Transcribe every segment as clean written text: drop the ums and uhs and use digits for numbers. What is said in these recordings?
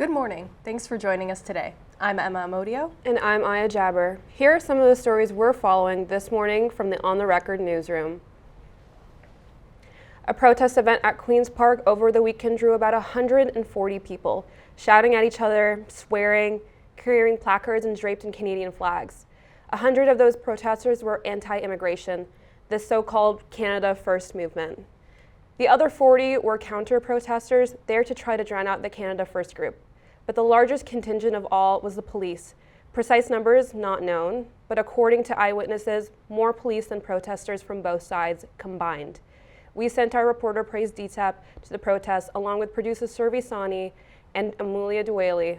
Good morning. Thanks for joining us today. I'm Emma Amodio. And I'm Aya Jabber. Here are some of the stories we're following this morning from the On the Record newsroom. A protest event at Queen's Park over the weekend drew about 140 people, shouting at each other, swearing, carrying placards and draped in Canadian flags. 100 of those protesters were anti-immigration, the so-called Canada First movement. The other 40 were counter-protesters there to try to drown out the Canada First group. But the largest contingent of all was the police. Precise numbers not known, but according to eyewitnesses, more police than protesters from both sides combined. We sent our reporter Praise Ditep to the protest along with producer Survi Sahni and Amulyaa Dwivedi.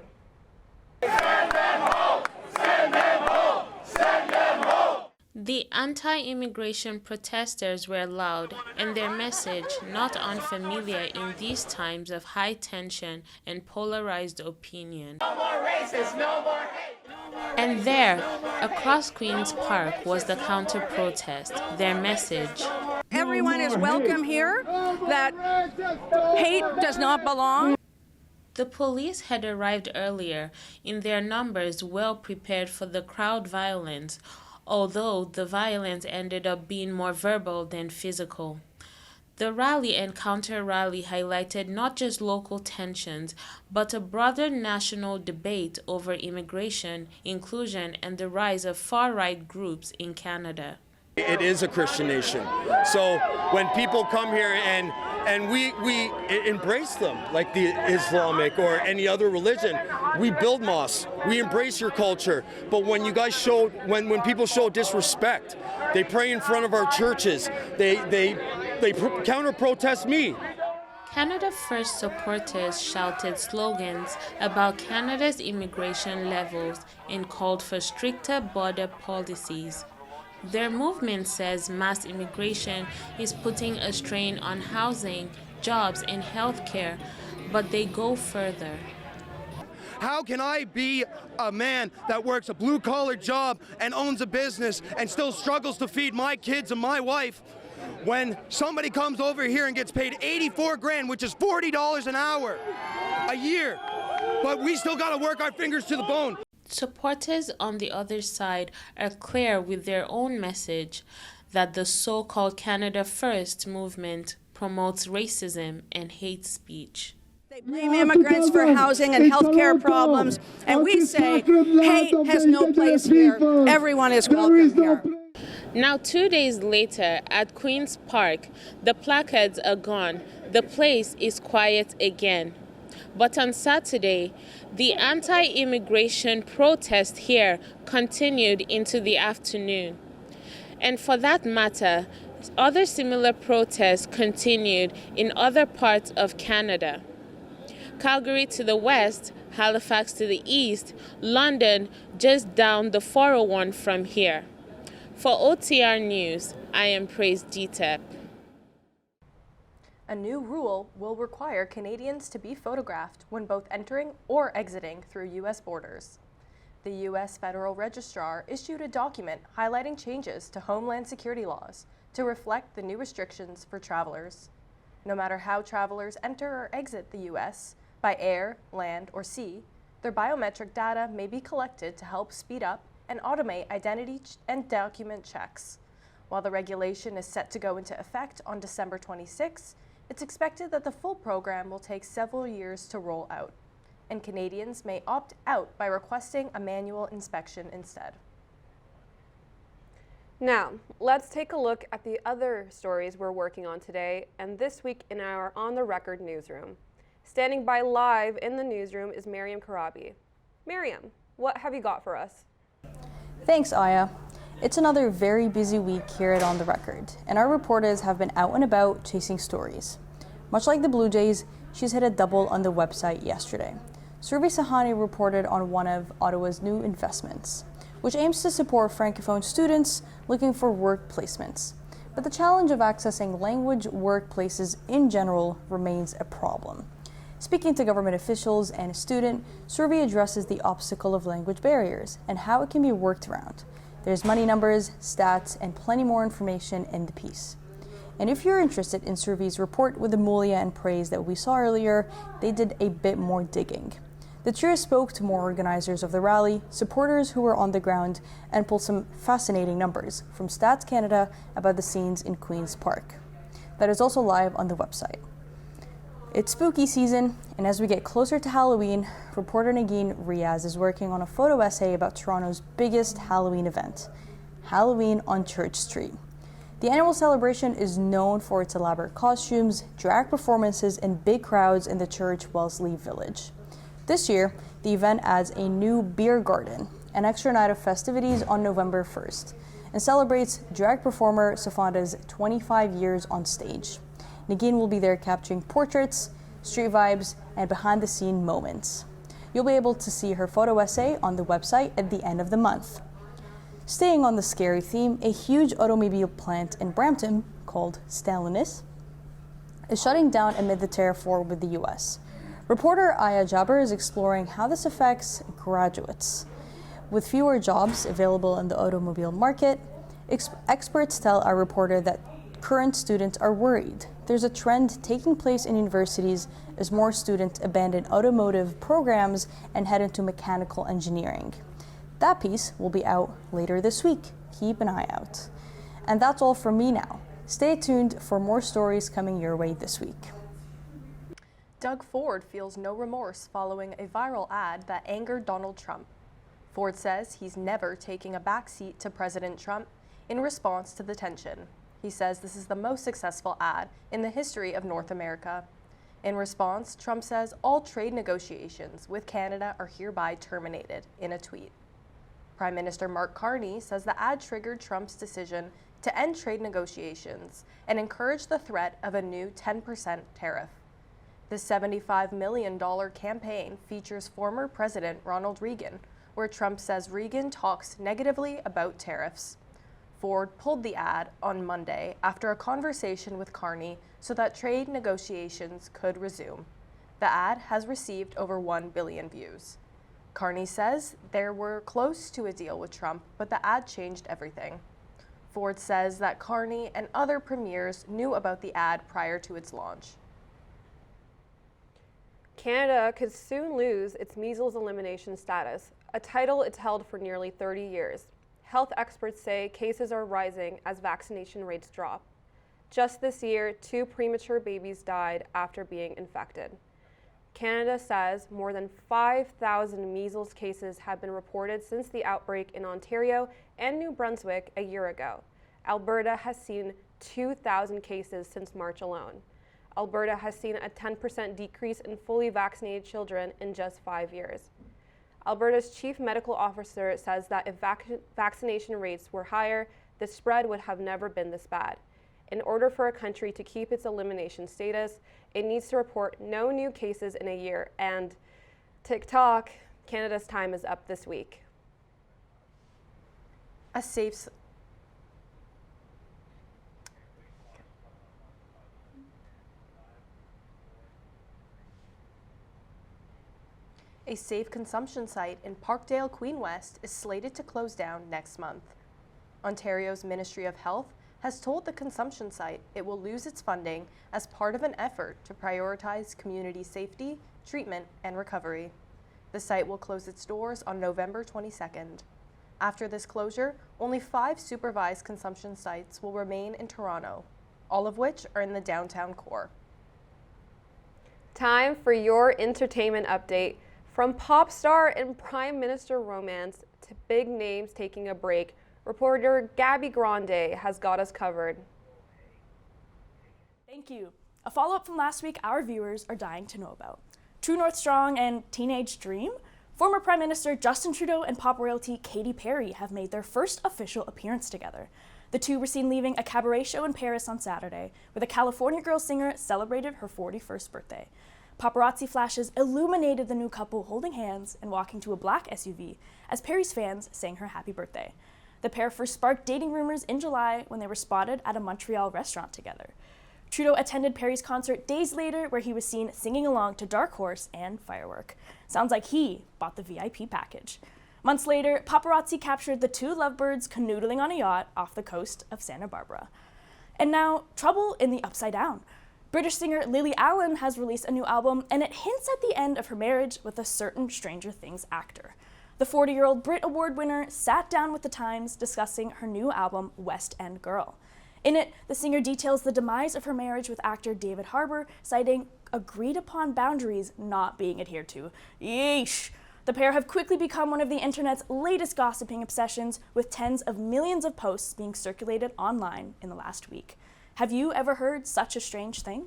Send them home! Send them home! Send them home! The anti-immigration protesters were loud, and their message not unfamiliar in these times of high tension and polarized opinion. No more racists, no more hate! And there, across Queen's Park, was the counter-protest, their message. Everyone is welcome here, that hate does not belong. The police had arrived earlier, in their numbers well prepared for the crowd violence, although the violence ended up being more verbal than physical. The rally and counter-rally highlighted not just local tensions, but a broader national debate over immigration, inclusion, and the rise of far-right groups in Canada. It is a Christian nation. So when people come here and we embrace them, like the Islamic or any other religion, we build mosques, we embrace your culture. But when you guys when people show disrespect, they pray in front of our churches, they counter-protest me. Canada First supporters shouted slogans about Canada's immigration levels and called for stricter border policies. Their movement says mass immigration is putting a strain on housing, jobs, and healthcare, but they go further. How can I be a man that works a blue-collar job and owns a business and still struggles to feed my kids and my wife when somebody comes over here and gets paid 84 grand, which is $40 an hour a year, but we still got to work our fingers to the bone? Supporters on the other side are clear with their own message that the so-called Canada First movement promotes racism and hate speech. They blame immigrants for housing and healthcare problems, and we say hate has no place here. Everyone is welcome here. Now, 2 days later, at Queen's Park, the placards are gone. The place is quiet again. But on Saturday, the anti-immigration protest here continued into the afternoon. And for that matter, other similar protests continued in other parts of Canada. Calgary to the west, Halifax to the east, London just down the 401 from here. For OTR News, I am Praise Ditep. A new rule will require Canadians to be photographed when both entering or exiting through U.S. borders. The U.S. Federal Registrar issued a document highlighting changes to Homeland Security laws to reflect the new restrictions for travelers. No matter how travelers enter or exit the U.S., by air, land, or sea, their biometric data may be collected to help speed up and automate identity and document checks. While the regulation is set to go into effect on December 26, it's expected that the full program will take several years to roll out, and Canadians may opt out by requesting a manual inspection instead. Now, let's take a look at the other stories we're working on today and this week in our On the Record newsroom. Standing by live in the newsroom is Mariam Kourabi. Mariam, what have you got for us? Thanks, Aya. It's another very busy week here at On the Record, and our reporters have been out and about chasing stories. Much like the Blue Jays, she's hit a double on the website yesterday. Survi Sahni reported on one of Ottawa's new investments, which aims to support Francophone students looking for work placements. But the challenge of accessing language workplaces in general remains a problem. Speaking to government officials and a student, Survi addresses the obstacle of language barriers and how it can be worked around. There's money numbers, stats, and plenty more information in the piece. And if you're interested in Survi's report with Amulyaa and Praise that we saw earlier, they did a bit more digging. The trio spoke to more organizers of the rally, supporters who were on the ground, and pulled some fascinating numbers from Stats Canada about the scenes in Queen's Park. That is also live on the website. It's spooky season, and as we get closer to Halloween, reporter Nagin Riaz is working on a photo essay about Toronto's biggest Halloween event, Halloween on Church Street. The annual celebration is known for its elaborate costumes, drag performances, and big crowds in the church Wellesley Village. This year, the event adds a new beer garden, an extra night of festivities on November 1st, and celebrates drag performer Safanda's 25 years on stage. Nagin will be there capturing portraits, street vibes, and behind-the-scene moments. You'll be able to see her photo essay on the website at the end of the month. Staying on the scary theme, a huge automobile plant in Brampton, called Stellantis, is shutting down amid the tariff war with the U.S. Reporter Aya Jabber is exploring how this affects graduates. With fewer jobs available in the automobile market, experts tell our reporter that current students are worried. There's a trend taking place in universities as more students abandon automotive programs and head into mechanical engineering. That piece will be out later this week. Keep an eye out. And that's all from me now. Stay tuned for more stories coming your way this week. Doug Ford feels no remorse following a viral ad that angered Donald Trump. Ford says he's never taking a backseat to President Trump in response to the tension. He says this is the most successful ad in the history of North America. In response, Trump says all trade negotiations with Canada are hereby terminated in a tweet. Prime Minister Mark Carney says the ad triggered Trump's decision to end trade negotiations and encourage the threat of a new 10% tariff. The $75 million campaign features former President Ronald Reagan, where Trump says Reagan talks negatively about tariffs. Ford pulled the ad on Monday after a conversation with Carney so that trade negotiations could resume. The ad has received over 1 billion views. Carney says they were close to a deal with Trump, but the ad changed everything. Ford says that Carney and other premiers knew about the ad prior to its launch. Canada could soon lose its measles elimination status, a title it's held for nearly 30 years. Health experts say cases are rising as vaccination rates drop. Just this year, 2 premature babies died after being infected. Canada says more than 5,000 measles cases have been reported since the outbreak in Ontario and New Brunswick a year ago. Alberta has seen 2,000 cases since March alone. Alberta has seen a 10% decrease in fully vaccinated children in just 5 years. Alberta's chief medical officer says that if vaccination rates were higher, the spread would have never been this bad. In order for a country to keep its elimination status, it needs to report no new cases in a year. And TikTok, Canada's time is up this week. A safe consumption site in Parkdale, Queen West is slated to close down next month. Ontario's Ministry of Health has told the consumption site it will lose its funding as part of an effort to prioritize community safety, treatment, and recovery. The site will close its doors on November 22nd. After this closure, only 5 supervised consumption sites will remain in Toronto, all of which are in the downtown core. Time for your entertainment update. From pop star and prime minister romance to big names taking a break, reporter Gabi Grande has got us covered. Thank you. A follow-up from last week our viewers are dying to know about. True North Strong and Teenage Dream? Former Prime Minister Justin Trudeau and pop royalty Katy Perry have made their first official appearance together. The two were seen leaving a cabaret show in Paris on Saturday, where the California girl singer celebrated her 41st birthday. Paparazzi flashes illuminated the new couple holding hands and walking to a black SUV as Perry's fans sang her happy birthday. The pair first sparked dating rumors in July when they were spotted at a Montreal restaurant together. Trudeau attended Perry's concert days later, where he was seen singing along to Dark Horse and Firework. Sounds like he bought the VIP package. Months later, paparazzi captured the two lovebirds canoodling on a yacht off the coast of Santa Barbara. And now, trouble in the Upside Down. British singer Lily Allen has released a new album, and it hints at the end of her marriage with a certain Stranger Things actor. The 40-year-old Brit Award winner sat down with the Times discussing her new album, West End Girl. In it, the singer details the demise of her marriage with actor David Harbour, citing agreed-upon boundaries not being adhered to. Yeesh! The pair have quickly become one of the internet's latest gossiping obsessions, with tens of millions of posts being circulated online in the last week. Have you ever heard such a strange thing?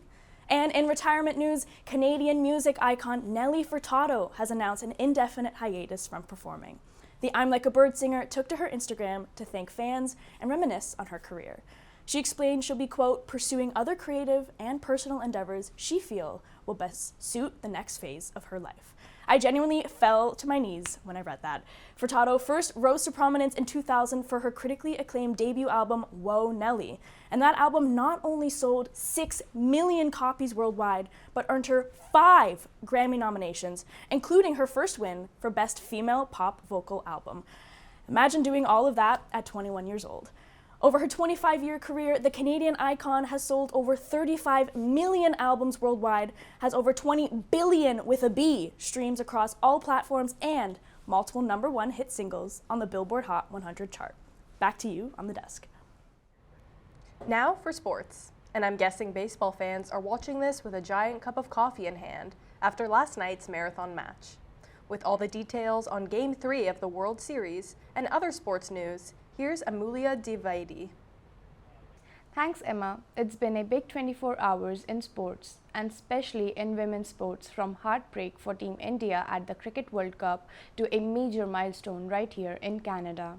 And in retirement news, Canadian music icon Nelly Furtado has announced an indefinite hiatus from performing. The I'm Like a Bird singer took to her Instagram to thank fans and reminisce on her career. She explained she'll be, quote, pursuing other creative and personal endeavors she feel will best suit the next phase of her life. I genuinely fell to my knees when I read that. Furtado first rose to prominence in 2000 for her critically acclaimed debut album, Whoa, Nelly. And that album not only sold 6 million copies worldwide, but earned her 5 Grammy nominations, including her first win for Best Female Pop Vocal Album. Imagine doing all of that at 21 years old. Over her 25-year career, the Canadian icon has sold over 35 million albums worldwide, has over 20 billion with a B streams across all platforms, and multiple #1 hit singles on the Billboard Hot 100 chart. Back to you on the desk. Now for sports. And I'm guessing baseball fans are watching this with a giant cup of coffee in hand after last night's marathon match. With all the details on Game 3 of the World Series and other sports news, here's Amulyaa Dwivedi. Thanks, Emma. It's been a big 24 hours in sports, and especially in women's sports, from heartbreak for Team India at the Cricket World Cup to a major milestone right here in Canada.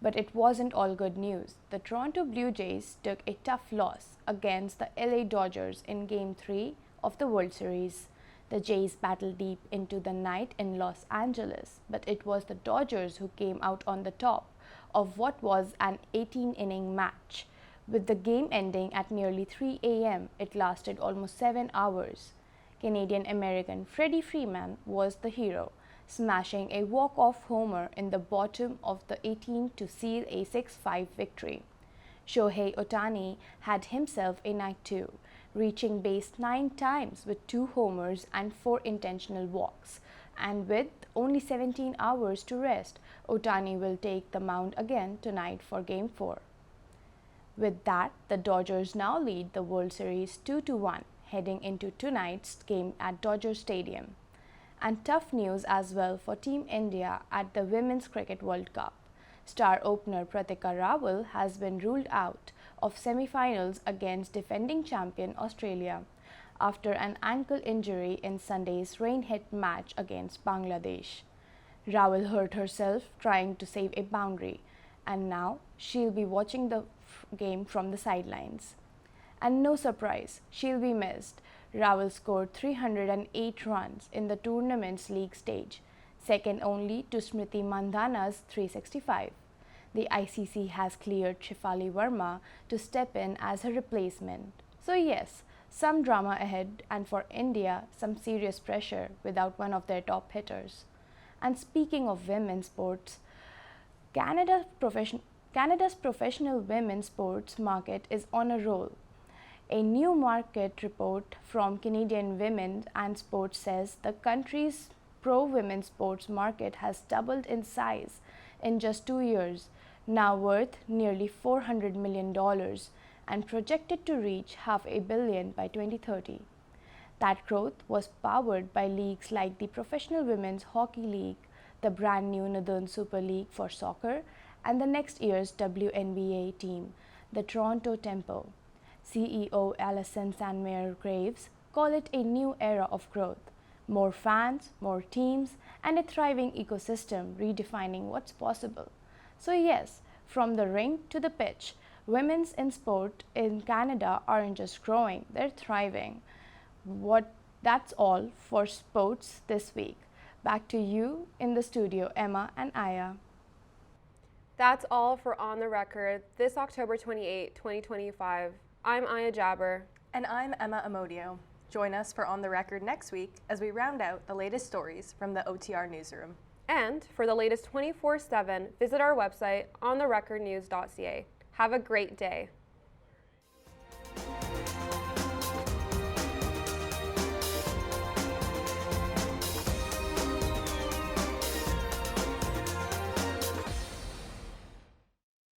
But it wasn't all good news. The Toronto Blue Jays took a tough loss against the LA Dodgers in Game 3 of the World Series. The Jays battled deep into the night in Los Angeles, but it was the Dodgers who came out on the top of what was an 18-inning match. With the game ending at nearly 3 a.m., it lasted almost 7 hours. Canadian-American Freddie Freeman was the hero, smashing a walk-off homer in the bottom of the 18th to seal a 6-5 victory. Shohei Ohtani had himself a night too, reaching base 9 times with 2 homers and 4 intentional walks. And with only 17 hours to rest, Ohtani will take the mound again tonight for Game 4. With that, the Dodgers now lead the World Series 2-1, heading into tonight's game at Dodger Stadium. And tough news as well for Team India at the Women's Cricket World Cup. Star opener Pratika Rawal has been ruled out of semi-finals against defending champion Australia after an ankle injury in Sunday's rain-hit match against Bangladesh. Rawal hurt herself trying to save a boundary, and now she'll be watching the game from the sidelines. And no surprise, she'll be missed. Rawal scored 308 runs in the tournament's league stage, second only to Smriti Mandhana's 365. The ICC has cleared Shefali Verma to step in as her replacement. So yes, some drama ahead, and for India, some serious pressure without one of their top hitters. And speaking of women's sports, Canada's professional women's sports market is on a roll. A new market report from Canadian Women and Sports says the country's pro-women's sports market has doubled in size in just 2 years, now worth nearly $400 million and projected to reach $500 million by 2030. That growth was powered by leagues like the Professional Women's Hockey League, the brand new Northern Super League for soccer, and the next year's WNBA team, the Toronto Tempo. CEO Alison Sandmeyer-Graves call it a new era of growth. More fans, more teams, and a thriving ecosystem redefining what's possible. So yes, from the ring to the pitch, women's in sport in Canada aren't just growing, they're thriving. That's all for sports this week. Back to you in the studio, Emma and Aya. That's all for On the Record this October 28, 2025. I'm Aya Jabber. And I'm Emma Amodio. Join us for On the Record next week as we round out the latest stories from the OTR newsroom. And for the latest 24/7, visit our website ontherecordnews.ca. Have a great day.